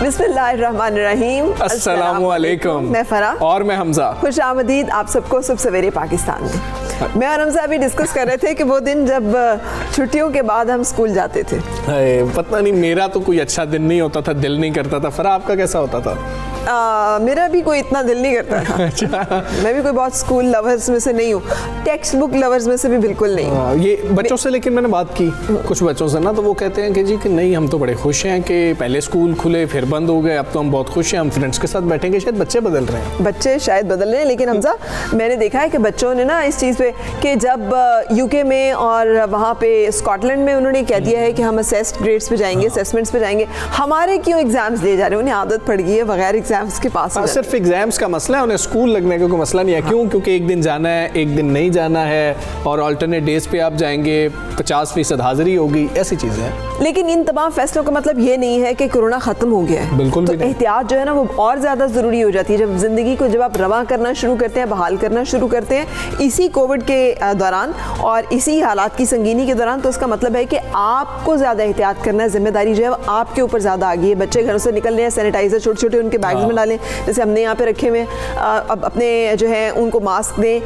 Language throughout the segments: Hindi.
बिस्मिल्लाहिर्रहमानिर्रहीम। अस्सलामुअलैकुम। मैं फरा और मैं हमजा। खुश आमदीद आप सबको सुबह सवेरे पाकिस्तान में। मैं और हमजा अभी डिस्कस कर रहे थे कि वो दिन जब छुट्टियों के बाद हम स्कूल जाते थे। पता नहीं, मेरा तो कोई अच्छा दिन नहीं होता था, दिल नहीं करता था। फरा, आपका कैसा होता था? मेरा भी कोई इतना दिल नहीं करता था। अच्छा। मैं भी कोई बहुत स्कूल लवर्स में से नहीं हूँ, टेक्स्ट बुक लवर्स में से भी बिल्कुल नहीं हूँ। ये बच्चों से, लेकिन मैंने बात की कुछ बच्चों से ना, तो वो कहते हैं कि जी कि नहीं, हम तो बड़े खुश हैं कि पहले स्कूल खुले फिर बंद हो गए, अब तो हम बहुत खुश हैं, हम फ्रेंड्स के साथ बैठेंगे। शायद बच्चे बदल रहे हैं। बच्चे शायद बदल रहे हैं, लेकिन हमजा मैंने देखा है कि बच्चों ने ना इस चीज़ पे कि जब यूके में और वहाँ पे स्कॉटलैंड में उन्होंने कह दिया है कि हम असेस्ड ग्रेड्स पे जाएंगे, असेसमेंट्स पे जाएंगे, हमारे क्यों एग्जाम्स ले जा रहे हैं? उन्हें आदत पड़ गई है बगैर एग्जाम्स के पास। सिर्फ एग्जाम्स का मसला है, उन्हें स्कूल लगने का कोई मसला नहीं है। क्यों? क्योंकि एक दिन जाना है, एक दिन नहीं जाना है, और अल्टरनेट डेज पे आप जाएंगे, 50% हाजिरी होगी, ऐसी चीज़ें हैं। लेकिन इन तमाम फैसलों का मतलब ये नहीं है कि कोरोना खत्म हो गया है। बिल्कुल तो भी नहीं। एहतियात जो है ना वो और ज़्यादा ज़रूरी हो जाती है। जब ज़िंदगी को जब आप रवा करना शुरू करते हैं, बहाल करना शुरू करते हैं इसी कोविड के दौरान और इसी हालात की संगीनी के दौरान, तो उसका मतलब है कि आपको ज़्यादा एहतियात करना, जिम्मेदारी जो है आपके ऊपर ज़्यादा आ गई है। बच्चे घरों से निकल रहे हैं, सैनिटाइजर छोटे छोटे उनके बैग्स में डालें, जैसे हमने यहाँ पे रखे हुए। अब अपने जो है उनको मास्क दें,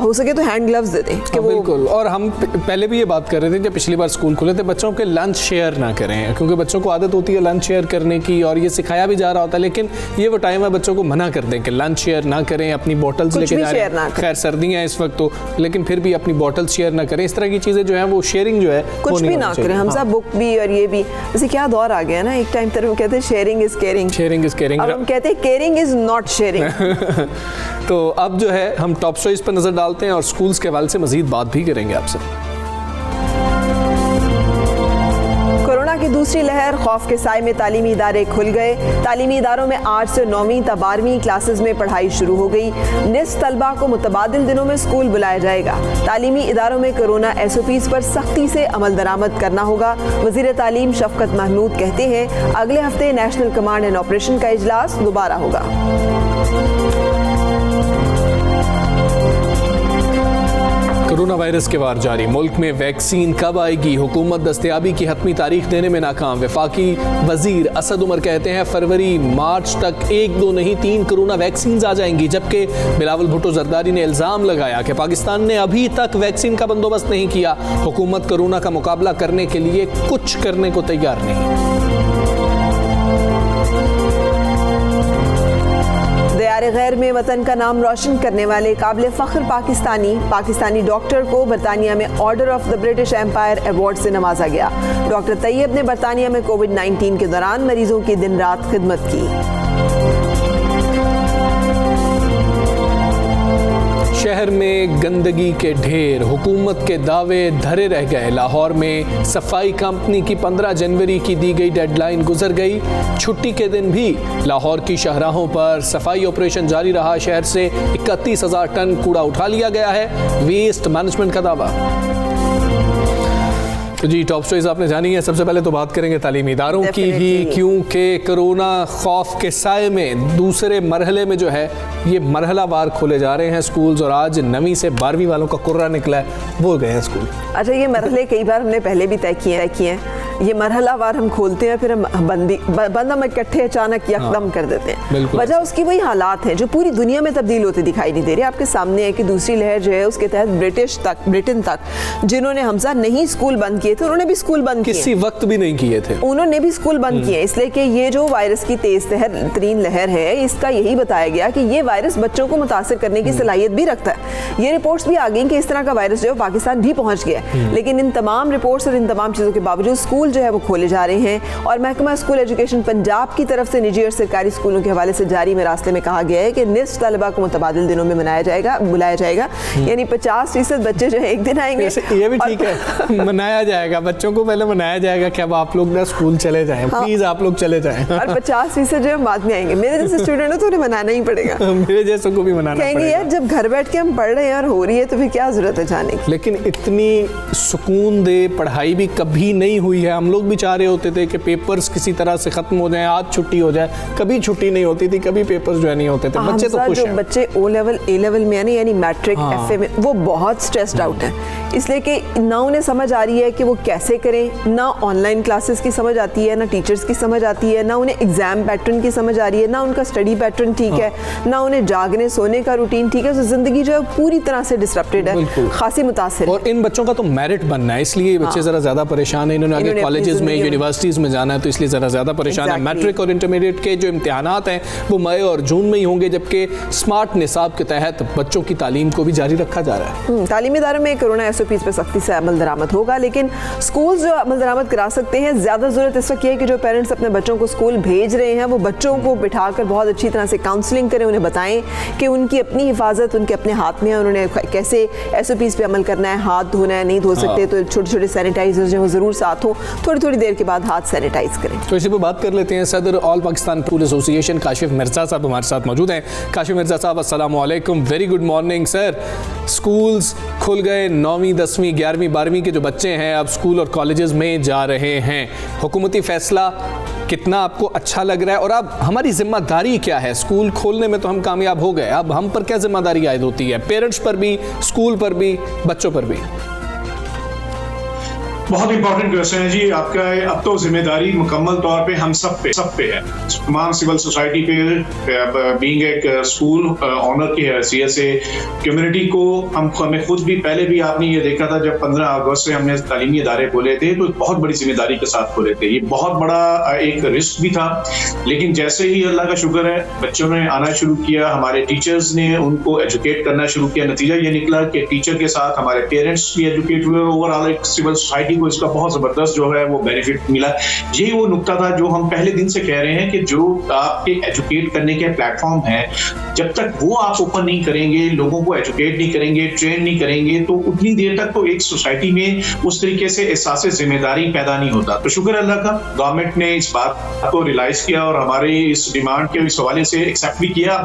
हो सके तो हैंड ग्लव्स दे दें कि वो। बिल्कुल। और हम पहले भी ये बात कर रहे थे जब पिछली बार स्कूल खुले थे, बच्चों के लंच शेयर ना करें, क्योंकि बच्चों को आदत होती है लंच शेयर करने की, और ये सिखाया भी जा रहा होता है। लेकिन ये वो टाइम है बच्चों को मना कर दें कि लंच शेयर ना करें, अपनी बोटल्स लेके जा रहे हैं। खैर सर्दियाँ हैं इस वक्त तो, लेकिन फिर भी अपनी बोटल्स शेयर ना करें। इस तरह की चीज़ें जो है वो शेयरिंग जो है कुछ भी ना करें। हम सब बुक भी और ये भी, जैसे क्या दौर आ गया ना, एक टाइम तरफ कहते हैं sharing is caring, sharing is caring, अब हम कहते हैं केयरिंग इज नॉट शेयरिंग। तो अब जो है हम टॉप स्टोरीज पर नजर डालते हैं और स्कूल्स के हवाले से मजीद बात भी करेंगे आपसे। कोरोना की दूसरी लहर, खौफ के साए में तालीमी इदारे खुल गए। तालीमी इदारों में 8 से 9वीं तक 12वीं क्लासेस में पढ़ाई शुरू हो गई। निस्फ तलबा को मुतबादिल दिनों में स्कूल बुलाया जाएगा। तालीमी इदारों में कोरोना SOPs पर सख्ती से अमल दरामद करना होगा। वज़ीर तालीम शफकत महमूद कहते हैं अगले हफ्ते नेशनल कमांड एंड ऑपरेशन का इजलास दोबारा होगा। कोरोना वायरस के वार जारी, मुल्क में वैक्सीन कब आएगी? हुकूमत दस्तयाबी की हतमी तारीख देने में नाकाम। वफाकी वजीर असद उमर कहते हैं फरवरी मार्च तक 1-2 नहीं 3 कोरोना वैक्सीन आ जाएंगी। जबकि बिलावल भुट्टो जरदारी ने इल्ज़ाम लगाया कि पाकिस्तान ने अभी तक वैक्सीन का बंदोबस्त नहीं किया। हुकूमत कोरोना का मुकाबला करने के लिए कुछ करने को तैयार नहीं। दयार गैर में वतन का नाम रोशन करने वाले काबिल फ़ख्र पाकिस्तानी डॉक्टर को बरतानिया में order of the British Empire award से नवाजा गया। डॉक्टर तैयब ने बरतानिया में कोविड-19 के दौरान मरीजों की दिन रात खिदमत की। शहर में गंदगी के ढेर, हुकूमत के दावे धरे रह गए। लाहौर में सफाई कंपनी की 15 जनवरी की दी गई डेडलाइन गुजर गई। छुट्टी के दिन भी लाहौर की शाहराहों पर सफाई ऑपरेशन जारी रहा। शहर से 31,000 टन कूड़ा उठा लिया गया है, वेस्ट मैनेजमेंट का दावा। तो जी टॉप स्टोरीज आपने जानी है। सबसे पहले तो बात करेंगे तालीमी इदारों की ही, क्योंकि कोरोना खौफ के साए में दूसरे मरहले में जो है ये मरहला वार खोले जा रहे हैं स्कूल्स, और आज 9वीं से 12वीं वालों का कुर्रा निकला है, वो गए हैं स्कूल। अच्छा, ये मरहले कई बार हमने पहले भी तय किए हैं। ये मरहला वार हम खोलते हैं, फिर हम बंद हम इकट्ठे अचानक यकदम कर देते हैं। वजह उसकी वही हालात हैं जो पूरी दुनिया में तब्दील होते दिखाई नहीं दे रहे। आपके सामने है कि दूसरी लहर जो है उसके तहत ब्रिटेन तक जिन्होंने हमजा नहीं स्कूल बंद किए थे, उन्होंने भी स्कूल बंद किए, किसी वक्त भी नहीं किए थे, उन्होंने भी स्कूल बंद किए। इसलिए कि ये जो वायरस की तेज तरीन लहर है, इसका यही बताया गया कि ये वायरस बच्चों को मुतासिर करने की सलाहियत भी रखता है। ये रिपोर्ट्स भी आ गई कि इस तरह का वायरस जो है पाकिस्तान भी पहुंच गया। लेकिन इन तमाम रिपोर्ट्स और इन तमाम चीज़ों के बावजूद स्कूल स्कूल जो है वो खोले जा रहे हैं और महकमा स्कूल एजुकेशन पंजाब की तरफ से निजी और सरकारी स्कूलों के हवाले से जारी मरासले में कहा गया है कि निस्फ तलबा को मुतबादिल दिनों में बुलाया जाएगा, यानी 50% बच्चे जो है एक दिन आएंगे। ये भी ठीक है, मनाया जाएगा, बच्चों को पहले मनाया जाएगा कि अब आप लोग ना स्कूल चले जाएं, प्लीज आप लोग चले जाएं, और 50% जो है बाद में आएंगे। मेरे जैसे स्टूडेंट हो तो उन्हें मनाना ही पड़ेगा, मेरे जैसों को भी मनाना कहेंगे पड़ेगा। यार जब घर बैठ के हम पढ़ रहे हैं और हो रही है तो फिर क्या जरूरत है जाने की। लेकिन इतनी सुकून दे पढ़ाई भी कभी नहीं हुई है। हम लोग भी चाह रहे होते थे कि पेपर्स किसी तरह से खत्म हो जाएं, आज छुट्टी हो जाए, कभी छुट्टी नहीं होती थी, कभी पेपर्स जो है नहीं होते थे। बच्चे तो खुश हैं। बच्चे ओ लेवल ए लेवल में यानी मैट्रिक एफए में वो बहुत स्ट्रेस्ड आउट है, इसलिए कि ना उन्हें समझ आ रही है कि वो कैसे करें, ना ऑनलाइन क्लासेस की समझ आती है, ना टीचर्स की समझ आती है, ना उन्हें एग्जाम पैटर्न की समझ आ रही है, ना उनका स्टडी पैटर्न ठीक है, ना उन्हें जागने सोने का रूटीन ठीक है। तो जिंदगी जो है पूरी तरह से डिसरप्टेड है, खासी मुतासिर है। और इन बच्चों का तो मेरिट बनना है, इसलिए बच्चे जरा ज्यादा परेशान है। इन्होंने आगे कॉलेजेस में यूनिवर्सिटीज में जाना है तो इसलिए जरा ज्यादा परेशान है। मैट्रिक और इंटरमीडिएट के जो इम्तिहानात हैं वो मई और जून में ही होंगे, जबकि स्मार्ट निसाब के तहत बच्चों की तालीम को भी जारी रखा जा रहा है। तालीमी इदारों में कोरोना SOPs पर सख्ती से अमल दरामद होगा, लेकिन स्कूल जो अमल दरामद करा सकते हैं। ज्यादा जरूरत इस वक्त है कि जो पेरेंट्स अपने बच्चों को स्कूल भेज रहे हैं वो बच्चों को बिठाकर बहुत अच्छी तरह से काउंसलिंग करें, उन्हें बताएं कि उनकी अपनी हिफाजत उनके अपने हाथ में है, उन्होंने कैसे SOPs पे अमल करना है, हाथ धोना है, नहीं धो सकते तो छोटे छोटे सैनिटाइजर्स जो जरूर साथ हो, थोड़ी थोड़ी देर के बाद हाथ सैनिटाइज करें। तो इसी पर बात कर लेते हैं। सदर all Pakistan pool association Kashif Mirza साहब हमारे साथ मौजूद हैं। काशिफ मिर्जा साहब अस्सलाम वालेकुम, very good morning sir. Schools खुल गए, 9वीं 10वीं 11वीं 12वीं के जो बच्चे हैं अब स्कूल और कॉलेजेस में जा रहे हैं। हुकूमती फैसला कितना आपको अच्छा लग रहा है और अब हमारी जिम्मेदारी क्या है? स्कूल खोलने में तो हम कामयाब हो गए, अब हम पर क्या जिम्मेदारी आयद होती है, पेरेंट्स पर भी, स्कूल पर भी, बच्चों पर भी? बहुत इंपॉर्टेंट क्वेश्चन है जी आपका। अब तो जिम्मेदारी मुकम्मल तौर पे हम सब पे है, तमाम सिविल सोसाइटी पे, बीइंग एक स्कूल ऑनर की हैसियत से कम्युनिटी को हमें खुद भी, पहले भी आपने ये देखा था जब 15 अगस्त से हमने तालीमी इदारे खोले थे तो बहुत बड़ी जिम्मेदारी के साथ खोले थे। ये बहुत बड़ा एक रिस्क भी था, लेकिन जैसे ही अल्लाह का शुक्र है बच्चों ने आना शुरू किया, हमारे टीचर्स ने उनको एजुकेट करना शुरू किया, नतीजा ये निकला कि टीचर के साथ हमारे पेरेंट्स भी एजुकेट हुए, ओवरऑल एक सिविल सोसाइटी को इसका बहुत जबरदस्त जो है वो बेनिफिट मिला। यही वो नुक्ता था जो हम पहले दिन से कह रहे हैं कि जो आपके एजुकेट करने के प्लेटफॉर्म है, जब तक वो आप ओपन नहीं करेंगे, लोगों को एजुकेट नहीं करेंगे, ट्रेन नहीं करेंगे, तो उतनी देर तक तो एक सोसाइटी में उस तरीके से एहसास जिम्मेदारी पैदा नहीं होता। तो शुक्र अल्लाह का गवर्नमेंट ने इस बात को रियलाइज किया और हमारे इस डिमांड के इस हवाले से एक्सेप्ट भी किया।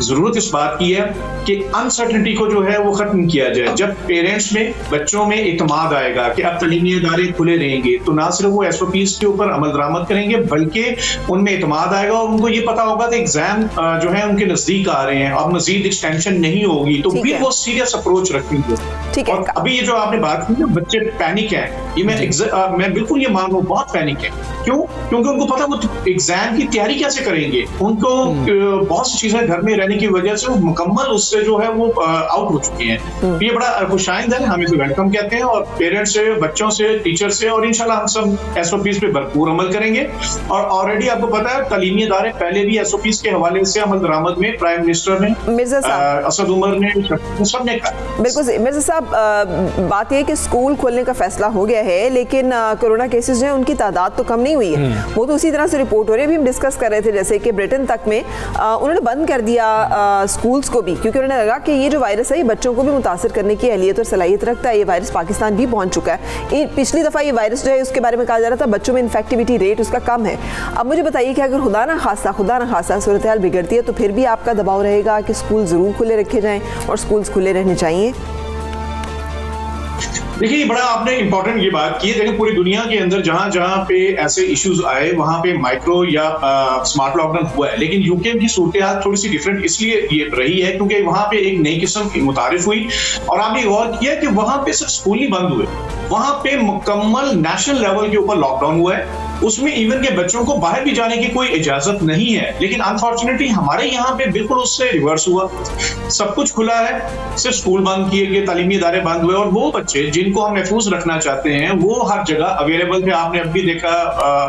जरूरत इस बात की है कि अनसर्टेनिटी को जो है वो खत्म किया जाए। जब पेरेंट्स में, बच्चों में इत्मीनान आएगा कि अब तालीमी इदारे खुले रहेंगे तो ना सिर्फ वो SOPs के ऊपर अमल दरामद करेंगे बल्कि उनमें इत्मीनान आएगा और उनको ये पता होगा कि एग्जाम जो है उनके नजदीक आ रहे हैं, अब मजीद एक्सटेंशन नहीं होगी, तो फिर वो सीरियस अप्रोच रखेंगे। और अभी ये जो आपने बात की ना, बच्चे पैनिक है, ये मैं बिल्कुल ये मान रहा हूँ, बहुत पैनिक है। क्यों? क्योंकि उनको पता वो एग्जाम की तैयारी कैसे करेंगे, उनको बहुत सी चीजें घर में रहने की वजह से वो मुकम्मल उससे जो है वो आउट हो चुकी हैं। ये बड़ा खुशाइंद है, हम इसे वेलकम कहते हैं और पेरेंट्स से, बच्चों से, टीचर से, और इंशाल्लाह हम सब SOPs पे भरपूर अमल करेंगे। और ऑलरेडी आपको पता है तालीमी इदारे पहले भी SOPs के हवाले से अमल दरामद में प्राइम मिनिस्टर ने, मिर्जा साहब, असद उमर ने, सबने कहा। बिल्कुल मिर्जा साहब, बात यह है कि स्कूल खोलने का फैसला हो गया है, लेकिन कोरोना केसेस जो है उनकी तादाद तो कम नहीं हुई है, वो तो उसी तरह से रिपोर्ट हो रही है। अभी हम डिस्कस कर रहे थे जैसे कि ब्रिटेन तक में उन्होंने बंद कर दिया स्कूल्स को भी, क्योंकि उन्हें लगा कि ये जो वायरस है ये बच्चों को भी मुतासर करने की अहलियत और सलाहियत रखता है, ये वायरस पाकिस्तान भी पहुंच चुका है। पिछली दफा ये वायरस जो है उसके बारे में कहा जा रहा था बच्चों में इन्फेक्टिविटी रेट उसका कम है। अब मुझे बताइए कि अगर खुदा ना खासा सूरत हाल बिगड़ती है तो फिर भी आपका दबाव रहेगा कि स्कूल जरूर खुले रखे जाएं और स्कूल्स खुले रहने चाहिए? देखिए, ये बड़ा आपने इंपॉर्टेंट ये बात की है। देखिए, पूरी दुनिया के अंदर जहां जहां पे ऐसे इश्यूज आए वहां पे माइक्रो या स्मार्ट लॉकडाउन हुआ है, लेकिन यूके की सूरत थोड़ी सी डिफरेंट इसलिए ये रही है क्योंकि वहां पे एक नई किस्म की मुतारिफ हुई और आपने गौर किया कि वहां पे सिर्फ स्कूल ही बंद हुए, वहां पे मुकम्मल नेशनल लेवल के ऊपर लॉकडाउन हुआ है। उसमें इवन के बच्चों को बाहर भी जाने की कोई इजाजत नहीं है, लेकिन अनफॉर्चुनेटली हमारे यहाँ पे बिल्कुल उससे रिवर्स हुआ। सब कुछ खुला है, सिर्फ स्कूल बंद किए गए, तालीमी इदारे बंद हुए और वो बच्चे जिनको हम महफूज रखना चाहते हैं वो हर जगह अवेलेबल थे। आपने अब भी देखा,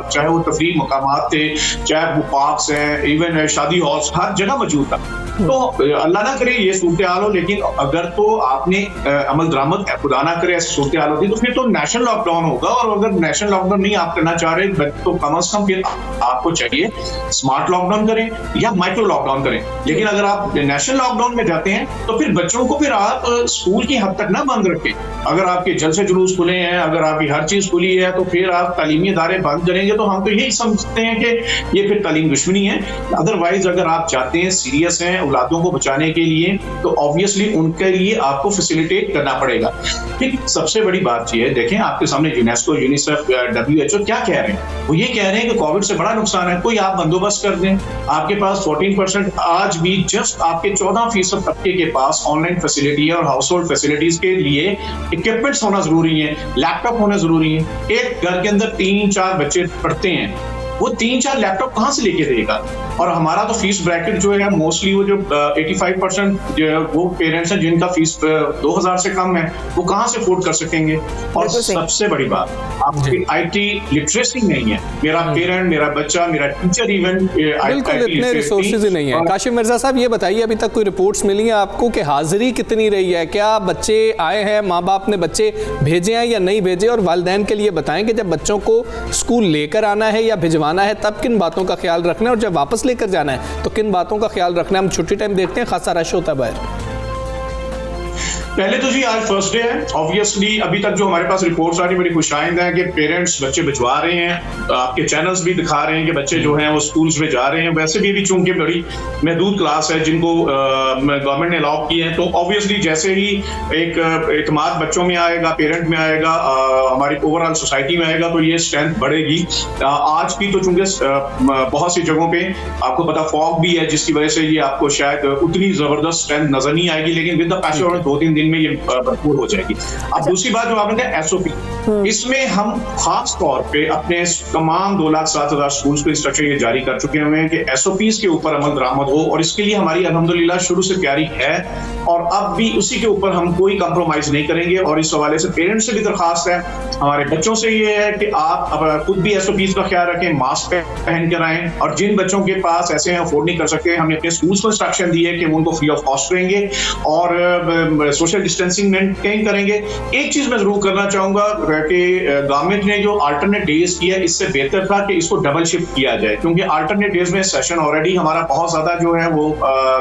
चाहे वो तफरीह मकामात थे, चाहे वो पार्क्स हैं, इवन शादी हॉल्स, हर जगह मौजूद था। तो अल्लाह ना करे ये सूरत हाल हो, लेकिन अगर तो आपने अमल दरामद खुदा ना करे ऐसी सूरत हाल होती तो फिर तो नेशनल लॉकडाउन होगा। और अगर नेशनल लॉकडाउन नहीं आप करना चाह रहे तो कम से कम फिर आपको चाहिए स्मार्ट लॉकडाउन करें या माइक्रो लॉकडाउन करें। लेकिन अगर आप नेशनल लॉकडाउन में जाते हैं तो फिर बच्चों को फिर आप स्कूल की हद तक ना बंद रखें। अगर आपके जलसे जुलूस खुले हैं, अगर आपकी हर चीज खुली है, तो फिर आप तालीमी इदारे बंद करेंगे तो हम तो यही समझते हैं कि ये फिर तालीम दुश्मनी है। अदरवाइज अगर आप चाहते हैं, सीरियस हैं औलादों को बचाने के लिए, तो ऑब्वियसली उनके लिए आपको फैसिलिटेट करना पड़ेगा। ठीक, सबसे बड़ी बात ये है, देखें आपके सामने यूनेस्को, यूनिसेफ, WHO क्या कह रहे हैं। वो ये कह रहे हैं कि कोविड से बड़ा नुकसान है, कोई आप बंदोबस्त कर दें। आपके पास 14% आज भी जस्ट आपके 14% तबके के पास ऑनलाइन फैसिलिटी है और हाउस होल्ड फैसिलिटीज के लिए इक्विपमेंट्स होना जरूरी है, लैपटॉप होना जरूरी है। एक घर के अंदर 3-4 बच्चे पढ़ते हैं, वो 3-4 लैपटॉप कहाँ से लेके देगा। और हमारा तो फीस ब्रैकेट जो है मोस्टली वो जो 85% वो पेरेंट्स हैं जिनका फीस 2000 से कम है, वो कहाँ से अफोर्ड कर सकेंगे। और सबसे बड़ी बात, आपकी IT लिटरेसी नहीं है। मेरा पेरेंट, मेरा बच्चा, मेरा टीचर इवन बिल्कुल इतने रिसोर्सेज ही नहीं है। काशिम मिर्जा साहब ये बताइए, अभी तक कोई रिपोर्ट्स मिली है आपको कि हाजिरी कितनी रही है? क्या बच्चे आए हैं, माँ बाप ने बच्चे भेजे हैं या नहीं भेजे? और वालिदैन के लिए बताएं कि जब बच्चों को स्कूल लेकर आना है या भिजवाना है तब किन बातों का ख्याल रखना है, और जब वापस लेकर जाना है तो किन बातों का ख्याल रखना है? हम छुट्टी टाइम देखते हैं खासा रश होता है बाहर। पहले तो जी आज फर्स्ट डे है। ऑब्वियसली अभी तक जो हमारे पास रिपोर्ट्स आ रही बड़ी खुशाइंद है कि पेरेंट्स बच्चे भिजवा रहे हैं, आपके चैनल्स भी दिखा रहे हैं कि बच्चे जो हैं वो स्कूल्स में जा रहे हैं। वैसे भी चूंकि बड़ी महदूद क्लास है जिनको गवर्नमेंट ने अलाउ किए हैं, तो ऑब्वियसली जैसे ही एक एतमाद बच्चों में आएगा, पेरेंट में आएगा, हमारी ओवरऑल सोसाइटी में आएगा, तो ये स्ट्रेंथ बढ़ेगी। आज की तो चूंकि बहुत सी जगहों पे आपको पता फॉग भी है, जिसकी वजह से ये आपको शायद उतनी जबरदस्त स्ट्रेंथ नजर नहीं आएगी, लेकिन विद द पैसेज और 2-3 दिन में ये भरपूर हो जाएगी। अब दूसरी बात जो आपने कहा SOP, इसमें हम खास तौर पे अपने तमाम 2,07,000 स्कूल्स को इंस्ट्रक्शन ये जारी कर चुके हैं कि SOPs के ऊपर अमल दरामद हो, और इसके लिए हमारी अल्हम्दुलिल्लाह शुरू से तैयारी है और अब भी उसी के ऊपर हम कोई कंप्रोमाइज नहीं करेंगे। और इस हवाले से पेरेंट्स से भी दरखास्त है, हमारे बच्चों से ये है कि आप खुद भी SOPs का ख्याल रखें, मास्क पहन कर आएं, और जिन बच्चों के पास ऐसे हैं अफोर्ड नहीं कर सकते, हमने अपने स्कूल्स को इंस्ट्रक्शन दी है कि उनको फ्री ऑफ कॉस्ट करेंगे और सोशल डिस्टेंसिंग मेंटेन करेंगे। एक चीज मैं जरूर करना चाहूंगा कि गवर्नमेंट ने जो अल्टरनेट डेज किया, इससे बेहतर था कि इसको डबल शिफ्ट किया जाए, क्योंकि अल्टरनेट डेज में सेशन ऑलरेडी हमारा बहुत ज्यादा जो है वो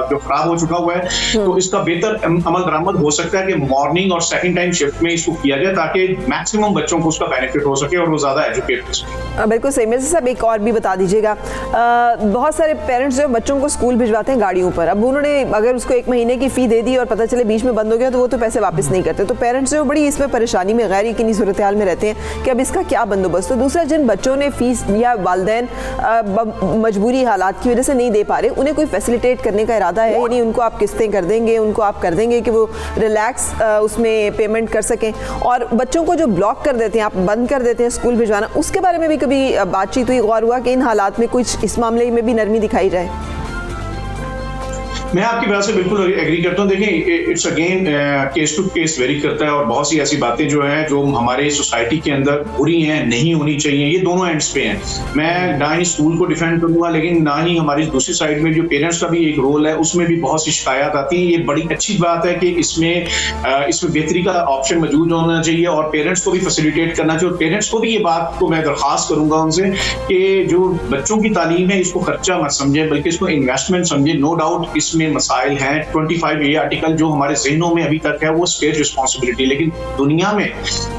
जो खराब हो चुका हुआ है, तो इसका बेहतर अमल दरामद हो सकता है कि मॉर्निंग और सेकंड टाइम शिफ्ट में इसको किया जाए, ताकि मैक्सिमम बच्चों को उसका बेनिफिट हो सके और वो ज्यादा एजुकेट हो सके। बिल्कुल सही। मिर्जा साहब एक और भी बता दीजिएगा, बहुत सारे पेरेंट्स जो बच्चों को स्कूल भिजवाते हैं गाड़ियों पर, अब उन्होंने अगर उसको 1 महीने की फी दे दी और पता चले बीच में बंद हो गया तो वो तो पैसे वापस नहीं करते, तो पेरेंट्स जो बड़ी इसमें परेशानी में, गैर यकीनी सूरत हाल में रहते हैं कि अब इसका क्या बंदोबस्त। तो दूसरा, जिन बच्चों ने फीस या वालिदैन मजबूरी हालात की वजह से नहीं दे पा रहे, उन्हें कोई फैसिलिटेट करने का इरादा है, यानी उनको आप किस्तें कर देंगे, उनको आप कर देंगे कि वो रिलैक्स उसमें पेमेंट कर सकें? और बच्चों को जो ब्लॉक कर देते हैं, आप बंद कर देते हैं स्कूल भिजवाना, उसके बारे में भी कभी बातचीत हुई, गौर हुआ कि इन हालात में कुछ इस मामले में भी नरमी दिखाई जाए? मैं आपकी बात से बिल्कुल एग्री करता हूँ। देखिए, it's again case to case vary करता है, और बहुत सी ऐसी बातें जो हैं जो हमारे सोसाइटी के अंदर बुरी हैं, नहीं होनी चाहिए, ये दोनों एंड्स पे हैं। मैं ना ही स्कूल को डिफेंड करूंगा, लेकिन ना ही हमारी दूसरी साइड में जो पेरेंट्स का भी एक रोल है, उसमें भी बहुत सी शिकायत आती है। ये बड़ी अच्छी बात है कि इसमें बेहतरी का ऑप्शन मौजूद होना चाहिए और पेरेंट्स को भी फैसिलिटेट करना चाहिए। और पेरेंट्स को भी ये बात को मैं दरख्वास्त करूंगा उनसे कि जो बच्चों की तालीम है, इसको खर्चा मत समझे, बल्कि इसको इन्वेस्टमेंट समझे। नो डाउट इसमें मसाइल हैं, 25A आर्टिकल जो हमारे जहनों में अभी तक है वो स्टेट रिस्पॉन्सिबिलिटी, लेकिन दुनिया में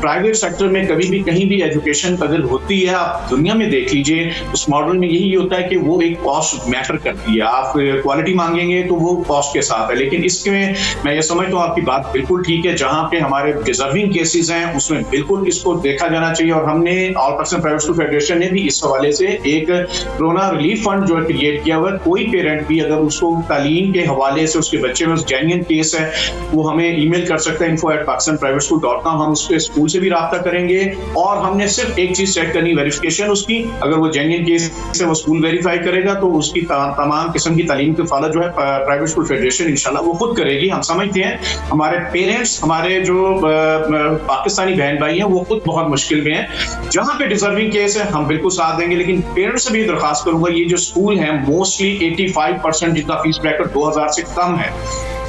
प्राइवेट सेक्टर में कभी भी कहीं भी एजुकेशन अगर होती है, आप दुनिया में देख लीजिए, उस मॉडल में यही होता है कि वो एक कॉस्ट मैटर करती है। आप क्वालिटी मांगेंगे तो वो कॉस्ट के साथ है, लेकिन इसमें मैं ये समझता हूँ आपकी बात बिल्कुल ठीक है, जहाँ पे हमारे डिजर्विंग केसेस हैं उसमें बिल्कुल इसको देखा जाना चाहिए। और हमने all Pakistan private school federation ने भी इस हवाले से एक कोरोना रिलीफ फंड जो है क्रिएट किया हुआ है। कोई पेरेंट भी अगर उसको तालीम के हवाले से उसके बच्चे में जेन्युइन केस है, वो हमें ईमेल कर सकता है info@pakistanprivateschool.com। हम उसके स्कूल से भी राब्ता करेंगे और हमने सिर्फ एक चीज चेक करनी, वेरिफिकेशन उसकी। अगर वो जेन्युइन केस है वो स्कूल वेरीफाई करेगा तो उसकी तमाम किस्म की तालीम की फाला जो है प्राइवेट स्कूल फेडरेशन इंशाल्लाह वो खुद करेगी। हम समझते हैं हमारे पेरेंट्स, हमारे जो पाकिस्तानी बहन भाई हैं, वो खुद बहुत मुश्किल में हैं। जहां पे डिजर्विंग केस है हम बिल्कुल साथ देंगे, लेकिन पेरेंट्स से भी दरखास्त करूंगा, ये जो स्कूल है मोस्टली 85% जिनका फीस ब्रैकेट 2000 से कम है,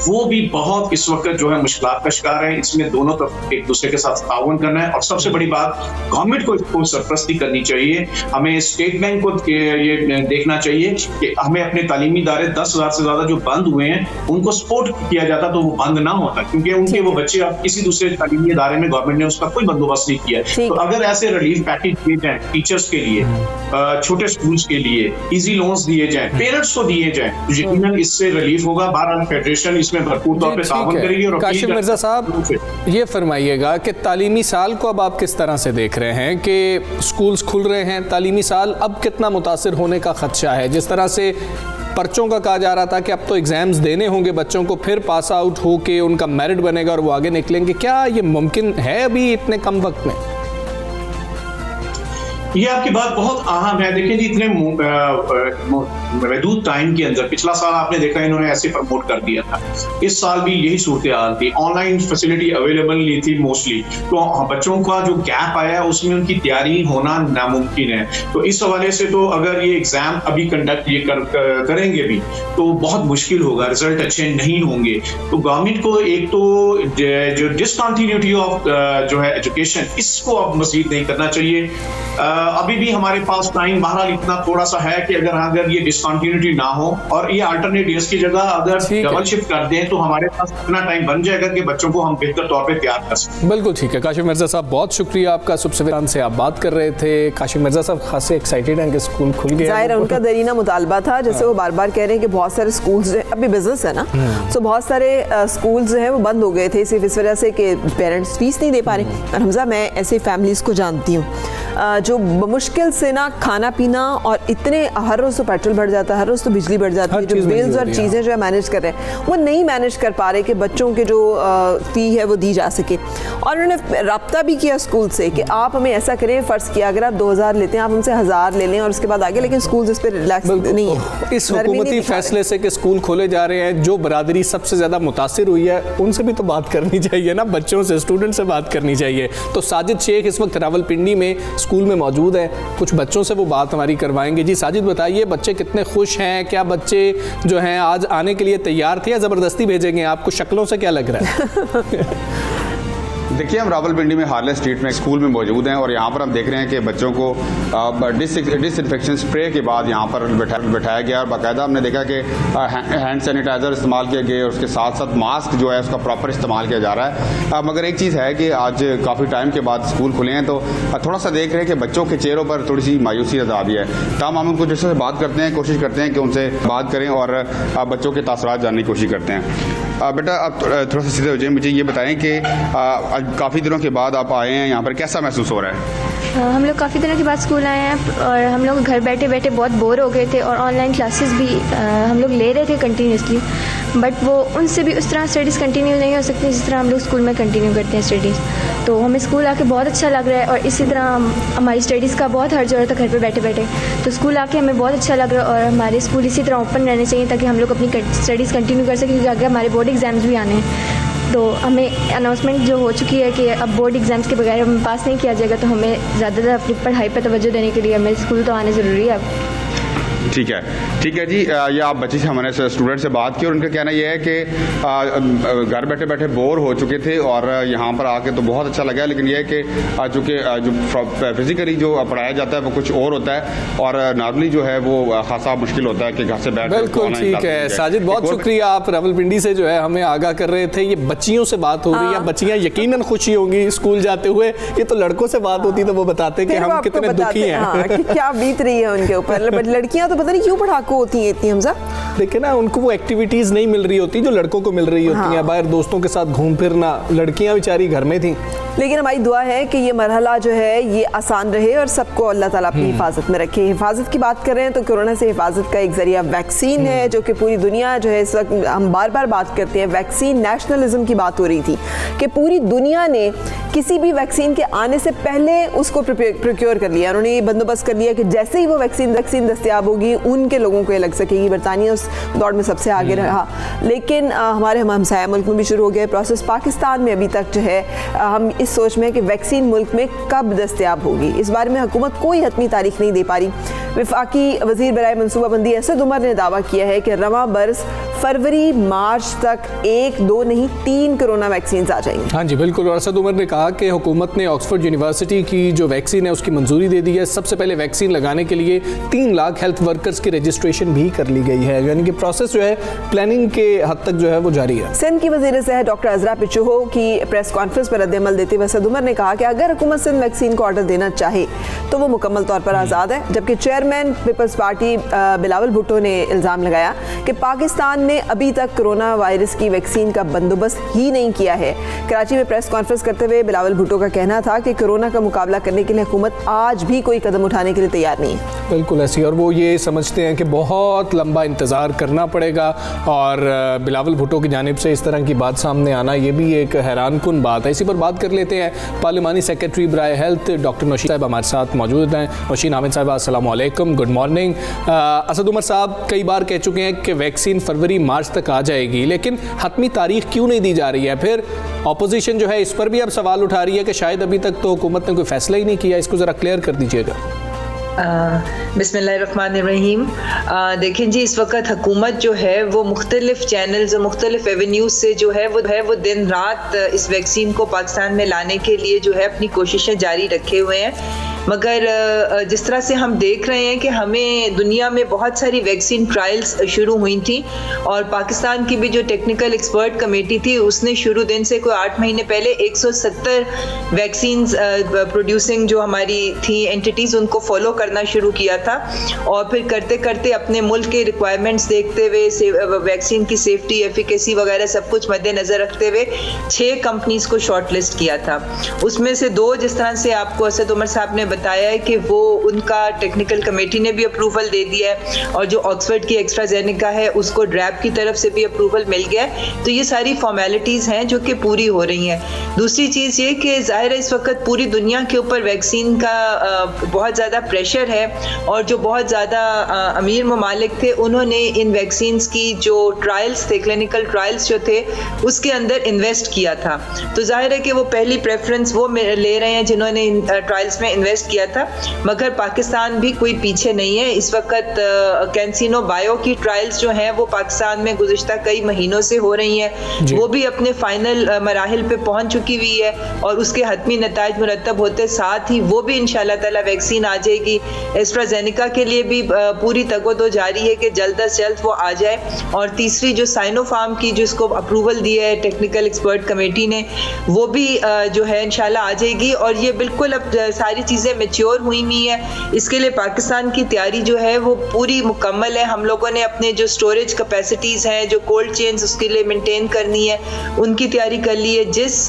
वो भी बहुत इस वक्त जो है मुश्किलात का शिकार है। इसमें दोनों तरफ एक दूसरे के साथ ताउन करना है और सबसे बड़ी बात गवर्नमेंट को इसको सरपरस्ती करनी चाहिए। हमें स्टेट बैंक को ये देखना चाहिए कि हमें अपने तालीमी इदारे 10,000 से ज्यादा जो बंद हुए हैं उनको सपोर्ट किया जाता तो वो बंद ना होता, क्योंकि उनके वो बच्चे अब किसी दूसरे तालीमी इदारे में गवर्नमेंट ने उसका कोई बंदोबस्त नहीं किया। तो अगर ऐसे रिलीफ पैकेज दिए जाए टीचर्स के लिए, छोटे स्कूल्स के लिए, इजी लोन्स दिए जाए, पेरेंट्स को दिए जाए, तो यकीनन इससे रिलीफ होगा। बहरहाल फेडरेशन इसमें भरपूर तौर पे ताउन करेगी। और काशिफ मिर्जा साहब, ये फरमाइएगा कि तालीमी साल को अब आप किस तरह से देख रहे हैं कि स्कूल्स खुल रहे हैं, तालीमी साल अब कितना मुतासिर होने का खदशा है? जिस तरह से पर्चों का कहा जा रहा था कि अब तो एग्जाम्स देने होंगे बच्चों को, फिर पास आउट होके उनका मेरिट बनेगा और वो आगे निकलेंगे, क्या ये मुमकिन है अभी इतने कम वक्त में? ये आपकी बात बहुत अहम है। देखिए जी, इतने महदूद टाइम के अंदर पिछला साल आपने देखा इन्होंने ऐसे प्रमोट कर दिया था, इस साल भी यही सूरत हाल थी, ऑनलाइन फैसिलिटी अवेलेबल नहीं थी मोस्टली, तो बच्चों का जो गैप आया उसमें उनकी तैयारी होना नामुमकिन है। तो इस हवाले से तो अगर ये एग्जाम अभी कंडक्ट ये करेंगे भी तो बहुत मुश्किल होगा, रिजल्ट अच्छे नहीं होंगे। तो गवर्नमेंट को एक तो जो डिसकंटिन्यूटी ऑफ जो है एजुकेशन, इसको अब मजीद नहीं करना चाहिए। अभी भी हमारे पास टाइम बहरहाल इतना थोड़ा सा है कि अगर ये डिसकंटिन्यूटी ना हो और ये अल्टरनेट डेज की जगह अगर डबल शिफ्ट कर दें तो हमारे पास इतना टाइम बन जाएगा कि बच्चों को हम बेहतर तौर पे तैयार कर सकें। बिल्कुल ठीक है। काशिफ मिर्जा साहब, बहुत शुक्रिया आपका। सुबह से आप बात कर रहे थे। काशिफ मिर्जा साहब खासे एक्साइटेड हैं कि स्कूल खुल गया। जाहिर है उनका दरीना मुतालबा था, जैसे वो बार बार कह रहे हैं कि बहुत सारे स्कूल्स अभी बिजनेस है ना, तो बहुत सारे स्कूल्स जो है वो बंद हो गए थे सिर्फ इस वजह से कि पेरेंट्स फीस नहीं दे पा रहे। और हमजा, मैं ऐसी फैमिलीज को जानती हूँ जो मुश्किल से ना खाना पीना, और इतने हर रोज़ तो पेट्रोल बढ़ जाता है, हर रोज़ तो बिजली बढ़ जाती है, जो बिल्स और चीज़ें जो है मैनेज कर रहे हैं वो नहीं मैनेज कर पा रहे कि बच्चों के जो फ़ी है वो दी जा सके। और उन्होंने रब्ता भी किया स्कूल से कि आप हमें ऐसा करें, फ़र्ज़ किया अगर आप 2000 लेते हैं आप हमसे 1000 ले लें और उसके बाद आगे, लेकिन स्कूल इस पर रिलैक्स नहीं है। इस हुकूमती फैसले से कि स्कूल खोले जा रहे हैं, जो बरादरी सबसे ज़्यादा मुतासिर हुई है उनसे भी तो बात करनी चाहिए ना, बच्चों से, स्टूडेंट से बात करनी चाहिए। तो साजिद शेख इस वक्त रावलपिंडी में स्कूल में मौजूद है, कुछ बच्चों से वो बात हमारी करवाएंगे। जी साजिद, बताइए बच्चे कितने खुश हैं? क्या बच्चे जो हैं आज आने के लिए तैयार थे या ज़बरदस्ती भेजेंगे? आपको शक्लों से क्या लग रहा है? देखिए, हम रावलपिंडी में हार्लेस स्ट्रीट में स्कूल में मौजूद हैं और यहाँ पर हम देख रहे हैं कि बच्चों को डिसइंफेक्शन स्प्रे के बाद यहाँ पर बैठाया गया और बाकायदा हमने देखा कि हैंड सैनिटाइज़र इस्तेमाल किए गए और उसके साथ साथ मास्क जो है उसका प्रॉपर इस्तेमाल किया जा रहा है। मगर एक चीज़ है कि आज काफ़ी टाइम के बाद स्कूल खुले हैं तो थोड़ा सा देख रहे हैं कि बच्चों के चेहरों पर थोड़ी सी मायूसी नजर आ रही है। तमाम हम उनको जैसे बात करते हैं, कोशिश करते हैं कि उनसे बात करें और बच्चों के तासरात जानने की कोशिश करते हैं। बेटा, आप थोड़ा सा सीधे हो जाए, मुझे ये बताएं कि काफ़ी दिनों के बाद आप आए हैं यहाँ पर, कैसा महसूस हो रहा है? हम लोग काफ़ी दिनों के बाद स्कूल आए हैं और हम लोग घर बैठे बैठे बहुत बोर हो गए थे और ऑनलाइन क्लासेस भी हम लोग ले रहे थे कंटिन्यूसली, बट वो उनसे भी उस तरह स्टडीज़ कंटिन्यू नहीं हो सकती जिस तरह हम लोग स्कूल में कंटिन्यू करते हैं स्टडीज़। तो हमें स्कूल आके बहुत अच्छा लग रहा है और इसी तरह हमारी स्टडीज़ का बहुत हर्ज हो रहा था घर पे बैठे बैठे, तो स्कूल आके हमें बहुत अच्छा लग रहा है और हमारे स्कूल इसी तरह ओपन रहने चाहिए ताकि हम लोग अपनी स्टडीज़ कंटिन्यू कर सकें, क्योंकि आगे हमारे बोर्ड एग्ज़ाम्स भी आने हैं। तो हमें अनाउंसमेंट जो हो चुकी है कि अब बोर्ड एग्ज़ाम्स के बगैर हमें पास नहीं किया जाएगा, तो हमें ज़्यादातर अपनी पढ़ाई पर तवज्जो देने के लिए हमें स्कूल तो आने ज़रूरी है अब। ठीक है जी। ये आप बच्चे से, हमारे स्टूडेंट से बात की और उनका कहना यह है कि घर बैठे बैठे बोर हो चुके थे और यहाँ पर आके तो बहुत अच्छा लगा, लेकिन यह है कि चूँकि जो फिजिकली जो पढ़ाया जाता है वो कुछ और होता है और नॉर्मली जो है वो खासा मुश्किल होता है कि घर से बैठ। बिल्कुल ठीक है साजिद, बहुत शुक्रिया। आप रावलपिंडी से जो है हमें आगाह कर रहे थे। ये बच्चियों से बात हो रही है, बच्चियाँ यकीनन खुशी होंगी स्कूल जाते हुए। ये तो लड़कों से बात होती तो वो बताते कि हम कितने दुखी हैं, क्या बीत रही है उनके ऊपर। लड़कियाँ तो पता नहीं क्यों पढ़ाकू होती हैं इतनी। हमजा, देखिए ना, उनको वो एक्टिविटीज़ नहीं मिल रही होती जो लड़कों को मिल रही होती हैं, बाहर दोस्तों के साथ घूम फिरना। लड़कियां बेचारी घर में थी। लेकिन हमारी दुआ है कि ये मरहला जो है ये आसान रहे और सबको अल्लाह ताला अपनी हिफाजत में रखे। हिफाजत की बात कर रहे हैं तो कोरोना से हिफाजत का एक जरिया वैक्सीन है, जो कि पूरी दुनिया जो है इस वक्त हम बार बार बात करते हैं, वैक्सीन नेशनलिज्म की बात हो रही थी कि पूरी दुनिया ने किसी भी वैक्सीन के आने से पहले उसको प्रोक्योर कर लिया। उन्होंने ये बंदोबस्त कर लिया कि जैसे ही वो वैक्सीन दस्तियाब होगी उनके लोगों को ये लग सकेगी। बरतानिया उस दौड़ में सबसे आगे रहा, लेकिन हमारे हमसाया मुल्क में भी शुरू हो गया प्रोसेस। पाकिस्तान में अभी तक जो है हम इस सोच में है कि वैक्सीन मुल्क में कब दस्तयाब होगी। इस बारे में हुकूमत कोई हतमी तारीख नहीं दे पा रही। वफाकी वज़ीर बराए मनसूबाबंदी असद उमर ने दावा किया है कि रवां बरस फरवरी मार्च तक 1, 2 नहीं 3 कोरोना वैक्सीन आ जाएंगी। हाँ जी बिल्कुल। और असद उमर ने कहा कि हुकूमत ने ऑक्सफोर्ड यूनिवर्सिटी की जो वैक्सीन है उसकी मंजूरी दे दी है। सबसे पहले वैक्सीन लगाने के लिए 3 लाख हेल्थ वर्कर्स की रजिस्ट्रेशन भी कर ली गई है, यानी कि प्रोसेस जो है प्लानिंग के हद तक जो है वो जारी है। सिंध की वज़ीर सेहत डॉक्टर अज़रा पिचोहो की प्रेस कॉन्फ्रेंस पर रद्द-ए-अमल देते हुए असद उमर ने कहा कि अगर हुकूमत सिंध वैक्सीन को ऑर्डर देना चाहे तो वो मुकम्मल तौर पर आज़ाद है। जबकि चेयरमैन पीपल्स पार्टी बिलावल भुट्टो ने इल्ज़ाम लगाया कि पाकिस्तान ने अभी तक कोरोना वायरस की वैक्सीन का बंदोबस्त ही नहीं किया है। कराची में प्रेस कॉन्फ्रेंस करते हुए बिलावल भुट्टो का कहना था कि कोरोना का मुकाबला करने के लिए हुकूमत आज भी कोई कदम उठाने के लिए तैयार नहीं है। बिल्कुल ऐसी, और वो ये समझते हैं कि बहुत लंबा इंतज़ार करना पड़ेगा। और बिलावल भुट्टो की जानिब से इस तरह की बात सामने आना ये भी एक हैरान कुन बात है। इसी पर बात कर लेते हैं। पार्लिमानी सेक्रेटरी बराए हेल्थ डॉक्टर नौशीन साहब हमारे साथ मौजूद हैं। नौशीन हामिद साहब अस्सलाम वालेकुम, गुड मॉर्निंग। असद उमर साहब कई बार कह चुके हैं कि वैक्सीन फरवरी मार्च तक आ जाएगी, लेकिन हतमी तारीख क्यों नहीं दी जा रही है? फिर अपोजिशन जो है इस पर भी अब सवाल उठा रही है कि शायद अभी तक तो हुकूमत ने कोई फैसला ही नहीं किया। इसको ज़रा क्लियर कर दीजिएगा। बिस्मिल्लाहिर्रहमानिर्रहीम। देखें जी, इस वक्त हुकूमत जो है वो मुख्तलिफ चैनल्स और मुख्तलिफ एवेन्यूज से जो है वो दिन रात इस वैक्सीन को पाकिस्तान में लाने के लिए जो है अपनी कोशिशें जारी रखे हुए हैं। मगर जिस तरह से हम देख रहे हैं कि हमें दुनिया में बहुत सारी वैक्सीन ट्रायल्स शुरू हुई थी और पाकिस्तान की भी जो टेक्निकल एक्सपर्ट कमेटी थी उसने शुरू दिन से कोई 8 महीने पहले 170 वैक्सीन प्रोड्यूसिंग जो हमारी थी एंटिटीज़ उनको फॉलो करना शुरू किया था। और फिर करते करते अपने मुल्क के रिक्वायरमेंट्स देखते हुए वैक्सीन की सेफ्टी, एफिकेसी वगैरह सब कुछ मद्देनज़र रखते हुए 6 कंपनीज़ को शॉर्ट लिस्ट किया था। उसमें से 2 जिस तरह से आपको असद उमर साहब ने बताया है कि वो उनका टेक्निकल कमेटी ने भी अप्रूवल दे दिया है और जो ऑक्सफोर्ड की एस्ट्राजेनेका है उसको ड्रैब की तरफ से भी अप्रूवल मिल गया है। तो ये सारी फॉर्मेलिटीज़ हैं जो कि पूरी हो रही हैं। दूसरी चीज़ ये कि ज़ाहिर है इस वक्त पूरी दुनिया के ऊपर वैक्सीन का बहुत ज़्यादा प्रेशर है और जो बहुत ज़्यादा अमीर ममालिक थे उन्होंने इन वैक्सीन्स की जो ट्रायल्स थे, क्लिनिकल ट्रायल्स जो थे उसके अंदर इन्वेस्ट किया था। तो ज़ाहिर है कि वो पहली प्रेफरेंस वो ले रहे हैं जिन्होंने इन ट्रायल्स में इन्वेस्ट किया था। मगर पाकिस्तान भी कोई पीछे नहीं है। इस वक्त कैंसिनो बायो की ट्रायल्स जो हैं वो पाकिस्तान में गुज़िश्ता कई महीनों से हो रही हैं, वो भी अपने फाइनल मराहिल पे पहुंच चुकी हुई है और उसके हतमी नताइज मुरतब होते साथ ही वो भी इंशाल्लाह ताला वैक्सीन आ जाएगी। एस्ट्राजेनेका के लिए भी पूरी तगोदो जारी है कि जल्द अज जल्द वो आ जाए। और तीसरी जो साइनोफार्म की जिसको अप्रूवल दिया है टेक्निकल एक्सपर्ट कमेटी ने वो भी जो है इंशाल्लाह आ जाएगी। और ये बिल्कुल अब सारी चीज़ें मैच्योर हुई है। इसके लिए पाकिस्तान की तैयारी जो है वो पूरी मुकम्मल है। हम लोगों ने अपने जो स्टोरेज कैपेसिटीज़ हैं, जो कोल्ड चेन्स उसके लिए मेंटेन करनी है, उनकी तैयारी कर ली है। जिस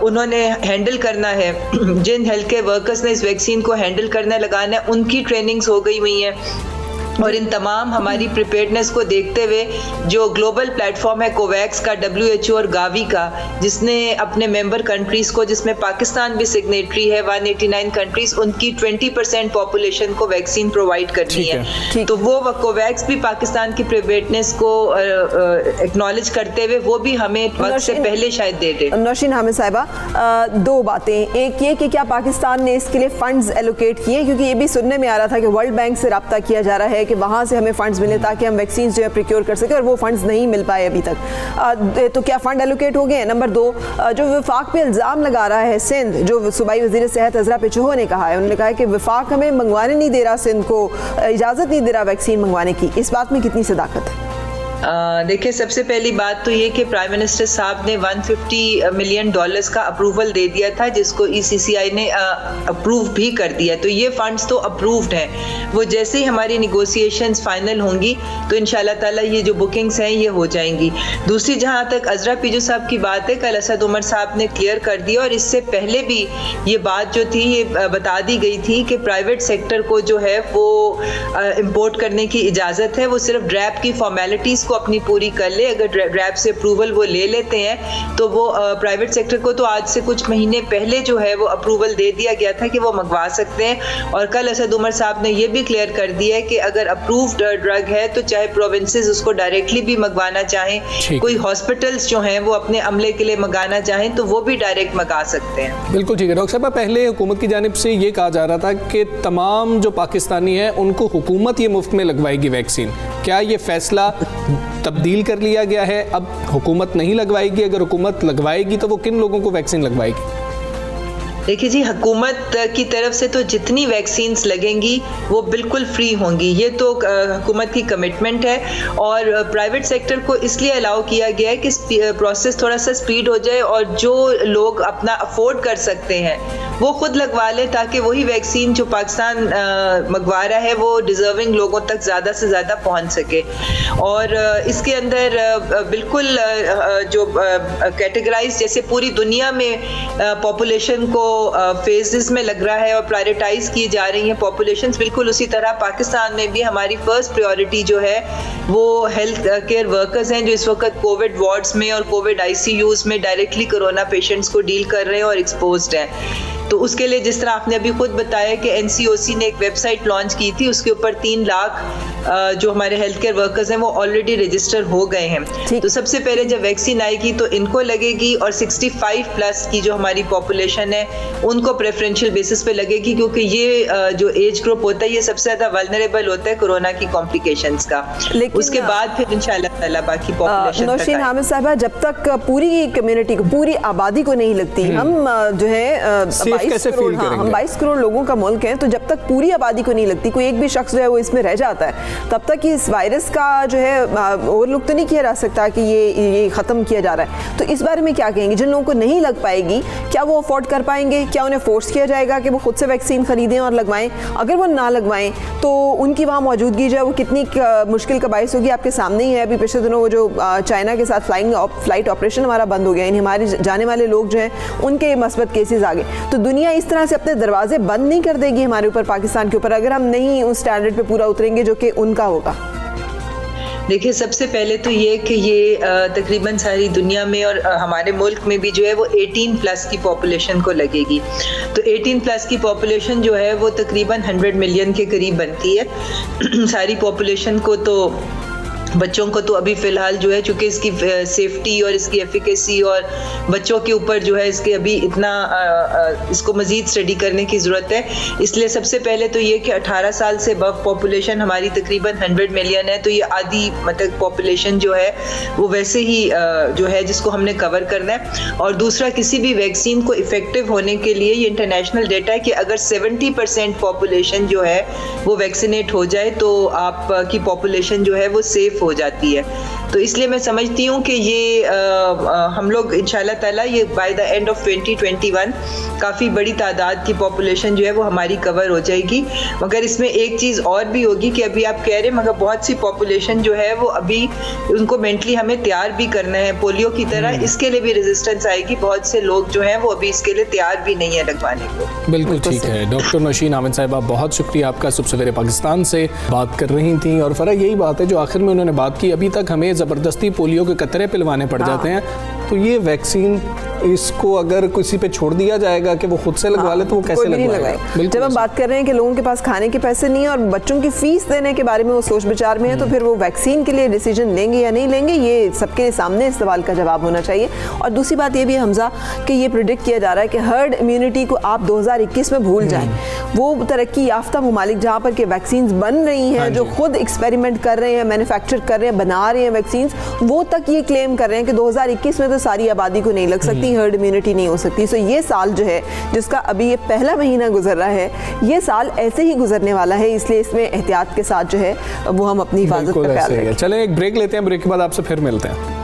उन्होंने हैंडल करना है, जिन हेल्थ केयर वर्कर्स ने इस वैक्सीन को हैंडल करने लगाना है उनकी ट्रेनिंग्स हो गई हुई हैं। और इन तमाम हमारी प्रिपेयर्डनेस को देखते हुए जो ग्लोबल प्लेटफॉर्म है कोवैक्स का, WHO और गावी का, जिसने अपने मेंबर कंट्रीज़ को, जिसमें पाकिस्तान भी सिग्नेटरी है, 189 कंट्रीज़, उनकी 20% पॉपुलेशन को वैक्सीन प्रोवाइड करनी है। तो वो कोवैक्स भी पाकिस्तान की प्रिपेयर्डनेस को एक्नॉलेज करते हुए वो भी हमें वक्त से पहले शायद दे दे। नौशीन हामिद साहिबा, 2 बातें। एक ये कि क्या पाकिस्तान ने इसके लिए फंड्स एलोकेट किए, क्योंकि ये भी सुनने में आ रहा था कि वर्ल्ड बैंक से रब्ता किया जा रहा है कि वहाँ से हमें फंड्स मिले ताकि हम वैक्सीन जो है प्रिक्योर कर सकें, और वो फंड्स नहीं मिल पाए अभी तक। तो क्या फंड एलोकेट हो गए? नंबर 2, जो वफाक पे इल्ज़ाम लगा रहा है सिंध, जो सूबाई वज़ीर सेहत अज़रा पिचोहो ने कहा है, उन्होंने कहा है कि वफाक हमें मंगवाने नहीं दे रहा, सिंध को इजाज़त नहीं दे रहा वैक्सीन मंगवाने की। इस बात में कितनी सदाकत है? देखिए, सबसे पहली बात तो ये कि प्राइम मिनिस्टर साहब ने $150 मिलियन का अप्रूवल दे दिया था, जिसको ECCI ने अप्रूव भी कर दिया। तो ये फंड्स तो अप्रूव्ड हैं। वो जैसे ही हमारी निगोशिएशंस फाइनल होंगी तो इंशाल्लाह ताला ये जो बुकिंग्स हैं ये हो जाएंगी। दूसरी, जहाँ तक अज़रा पिचो साहब की बात है, कल असद उमर साहब ने क्लियर कर दिया और इससे पहले भी ये बात जो थी ये बता दी गई थी कि प्राइवेट सेक्टर को जो है वो इम्पोर्ट करने की इजाज़त है। वो सिर्फ ड्रैब की फॉर्मेलिटीज़ को अपनी पूरी कर ले, अगर रैब से अप्रूवल वो ले लेते हैं तो वो प्राइवेट सेक्टर को तो आज से कुछ महीने पहले जो है वो अप्रूवल दे दिया गया था कि वो मंगवा सकते हैं। और कल असद उमर साहब ने ये भी क्लियर कर दिया है कि अगर अप्रूव्ड ड्रग है तो चाहे प्रोविंसेस उसको डायरेक्टली भी मंगवाना चाहें, कोई हॉस्पिटल्स जो हैं वो अपने अमले के लिए मंगाना चाहें तो वो भी डायरेक्ट मंगा सकते हैं। बिल्कुल ठीक है डॉक्टर साहब, पहले हुकूमत की जानिब से ये कहा जा रहा था कि तमाम जो पाकिस्तानी हैं उनको हुकूमत ये मुफ्त में लगवाएगी वैक्सीन। क्या ये फैसला तब्दील कर लिया गया है? अब हुकूमत नहीं लगवाएगी, अगर हुकूमत लगवाएगी तो वो किन लोगों को वैक्सीन लगवाएगी? देखिए जी, हुकूमत की तरफ से तो जितनी वैक्सीन्स लगेंगी वो बिल्कुल फ्री होंगी, ये तो हुकूमत की कमिटमेंट है। और प्राइवेट सेक्टर को इसलिए अलाउ किया गया है कि प्रोसेस थोड़ा सा स्पीड हो जाए और जो लोग अपना अफोर्ड कर सकते हैं वो खुद लगवा लें, ताकि वही वैक्सीन जो पाकिस्तान मंगवा रहा है वो डिजर्विंग लोगों तक ज़्यादा से ज़्यादा पहुंच सके। और इसके अंदर बिल्कुल जो कैटेगराइज जैसे पूरी दुनिया में पॉपुलेशन को फेजेस में लग रहा है और प्रायोरिटाइज की जा रही हैं पॉपुलेशंस, बिल्कुल उसी तरह पाकिस्तान में भी हमारी फर्स्ट प्रायोरिटी जो है वो हेल्थ केयर वर्कर्स हैं जो इस वक्त कोविड वार्ड्स में और कोविड ICUs में डायरेक्टली कोरोना पेशेंट्स को डील कर रहे हैं और एक्सपोज्ड हैं। तो उसके लिए जिस तरह आपने अभी खुद बताया कि NCOC ने एक वेबसाइट लॉन्च की थी, उसके ऊपर 3 लाख जो हमारे हेल्थ केयर वर्कर्स हैं वो ऑलरेडी रजिस्टर हो गए हैं। तो सबसे पहले जब वैक्सीन आएगी तो इनको लगेगी और 65+ की जो हमारी पॉपुलेशन है उनको प्रेफरेंशियल बेसिस पे लगेगी, क्योंकि ये जो एज ग्रुप होता है ये सबसे ज्यादा वल्नरेबल होता है कोरोना की कॉम्प्लिकेशंस का। उसके बाद फिर इंशाल्लाह ताला बाकी पॉपुलेशन नौशीन हामिद साहिबा, जब तक पूरी कम्युनिटी को, पूरी आबादी को नहीं लगती, हम जो है 22 करोड़ लोगों का मुल्क है, तो जब तक पूरी आबादी को नहीं लगती, कोई एक भी शख्स जो है वो इसमें रह जाता है, तब तक इस वायरस का जो है ओवरलुक तो नहीं किया जा सकता कि ये ख़त्म किया जा रहा है। तो इस बारे में क्या कहेंगे? जिन लोगों को नहीं लग पाएगी, क्या वो अफोर्ड कर पाएंगे? क्या उन्हें फोर्स किया जाएगा कि वो खुद से वैक्सीन खरीदें और लगवाएं? अगर वो ना लगवाएं तो उनकी वहाँ मौजूदगी जो है वो कितनी मुश्किल का बायस होगी? आपके सामने ही है, अभी पिछले दिनों वो जो चाइना के साथ फ्लाइट ऑपरेशन हमारा बंद हो गया, यानी हमारे जाने वाले लोग जो हैं उनके मस्बत केसेस आ गए। तो दुनिया इस तरह से अपने दरवाजे बंद नहीं कर देगी हमारे ऊपर, पाकिस्तान के ऊपर, अगर हम नहीं उस स्टैंडर्ड पे पूरा उतरेंगे जो कि उनका होगा। देखिए, सबसे पहले तो ये कि ये तकरीबन सारी दुनिया में और हमारे मुल्क में भी जो है वो 18+ की पॉपुलेशन को लगेगी। तो 18+ की पॉपुलेशन जो है वो तकरीबन 100 मिलियन के करीब बनती है। सारी पॉपुलेशन को तो बच्चों को तो अभी फ़िलहाल जो है चूँकि इसकी सेफ्टी और इसकी एफिकेसी और बच्चों के ऊपर जो है इसके अभी इतना इसको मज़ीद स्टडी करने की ज़रूरत है, इसलिए सबसे पहले तो ये कि 18 साल से अबव पॉपुलेशन हमारी तकरीबन 100 मिलियन है, तो ये आधी मतलब पॉपुलेशन जो है वो वैसे ही जो है जिसको हमने कवर करना है। और दूसरा, किसी भी वैक्सीन को इफ़ेक्टिव होने के लिए ये इंटरनेशनल डेटा है कि अगर 70% पॉपुलेशन जो है वो वैक्सीनेट हो जाए तो आपकी पॉपुलेशन जो है वो सेफ हो जाती है। तो इसलिए मैं समझती हूँ कि ये हम लोग इंशाल्लाह ताला ये बाय द एंड ऑफ 2021 काफ़ी बड़ी तादाद की पॉपुलेशन जो है वो हमारी कवर हो जाएगी। मगर इसमें एक चीज़ और भी होगी कि अभी आप कह रहे हैं, मगर बहुत सी पॉपुलेशन जो है वो अभी उनको मेंटली हमें तैयार भी करना है, पोलियो की तरह इसके लिए भी रेजिस्टेंस आएगी। बहुत से लोग जो हैं वो अभी इसके लिए तैयार भी नहीं है लगवाने को। बिल्कुल ठीक है। डॉक्टर नौशीन हामिद साहिबा, बहुत शुक्रिया आपका। सुबह सवेरे पाकिस्तान से बात कर रही थी और फ़र्क यही बात है जो आखिर में उन्होंने बात की, अभी तक हमें ज़बरदस्ती पोलियो के कतरे पिलवाने पड़ जाते हैं, तो ये वैक्सीन इसको अगर किसी पे छोड़ दिया जाएगा कि वो खुद से लगवा ले तो वो कैसे लगवाएगा? जब हम बात कर रहे हैं कि लोगों के पास खाने के पैसे नहीं है और बच्चों की फीस देने के बारे में वो सोच विचार में है, तो फिर वो वैक्सीन के लिए डिसीजन लेंगे या नहीं लेंगे, ये सबके सामने इस सवाल का जवाब होना चाहिए। और दूसरी बात ये भी हमजा कि ये प्रिडिक्ट किया जा रहा है कि हर्ड इम्यूनिटी को आप 2021 में भूल जाएं। वो तरक्की याफ्ता ममालिक जहाँ पर के वैक्सीन बन रही हैं, जो खुद एक्सपेरिमेंट कर रहे हैं, मैन्युफैक्चर कर रहे हैं, बना रहे हैं वैक्सीन, वो तक ये क्लेम कर रहे हैं कि 2021 में तो सारी आबादी को नहीं लग सकती, हर्ड इम्यूनिटी नहीं हो सकती। सो ये साल जो है जिसका अभी ये पहला महीना गुजर रहा है, ये साल ऐसे ही गुजरने वाला है, इसलिए इसमें एहतियात के साथ जो है वो हम अपनी हिफाजत का ख्याल रखें। चलें एक ब्रेक लेते हैं, ब्रेक के बाद आपसे फिर मिलते हैं।